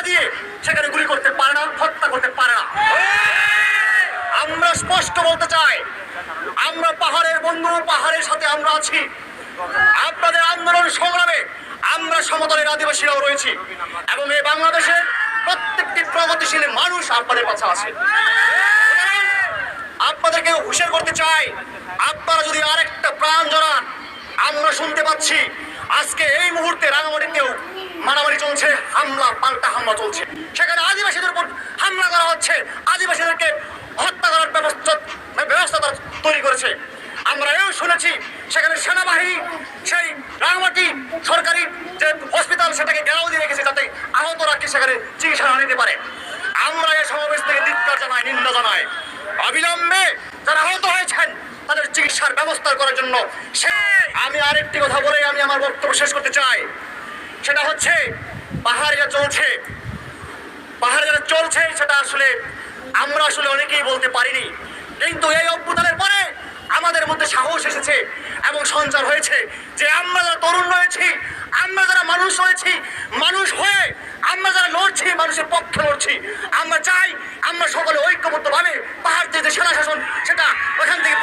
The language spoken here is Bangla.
দিয়ে সেখানে গুলি করতে পারে না, হত্যা করতে পারে না। আমরা স্পষ্ট বলতে চাই, আমরা পাহাড়ের বন্ধু, পাহাড়ের সাথে আমরা আছি। আপনাদের আন্দোলন সংগ্রামে আমরা সমতলের আদিবাসীরাও রয়েছি এবং এই বাংলাদেশের প্রত্যেকটি প্রগতিশীল মানুষ আপনাদের কাছে আছে। আপনাদেরকে হুঁশিয়ার করতে চাই, আপনারা যদি আরেকটা প্রাণ জড়ান, আমরা শুনতে পাচ্ছি আজকে এই মুহূর্তে রাঙামাটিতেও মারামারি চলছে, হামলা পাল্টা হামলা চলছে, সেখানে আদিবাসীদের উপর হামলা করা হচ্ছে, আদিবাসীদেরকে হত্যা করার ব্যবস্থা তৈরি করেছে। আমরা এও শুনেছি সেখানে সেনাবাহিনী সেই রাঙামাটি সরকারি যে হসপিটাল সেটাকে ঘেরাও দিয়ে রেখেছে যাতে আহতরা কি সেখানে চিকিৎসা না নিতে পারে। আমরা এই সমাবেশ থেকে ধিক্কার জানাই, নিন্দা জানাই। অবিলম্বে যারা আহত হয়েছেন তাদের চিকিৎসার ব্যবস্থা করার জন্য আমি আরেকটি কথা বলে আমি আমার বক্তব্য শেষ করতে চাই। সেটা হচ্ছে পাহাড়ে যা চলছে সেটা আসলে আমরা অনেকেই বলতে পারিনি, কিন্তু এই অভ্যুত্থানের পরে আমাদের মধ্যে সাহস এসেছে এবং সঞ্চার হয়েছে যে আমরা যারা তরুণ রয়েছি, আমরা যারা মানুষ রয়েছি, মানুষ হয়ে আমরা যারা লড়ছি, মানুষের পক্ষে লড়ছি, আমরা চাই আমরা সকলে ঐক্যবদ্ধভাবে পাহাড় যে সেনা শাসন সেটা ওখান থেকে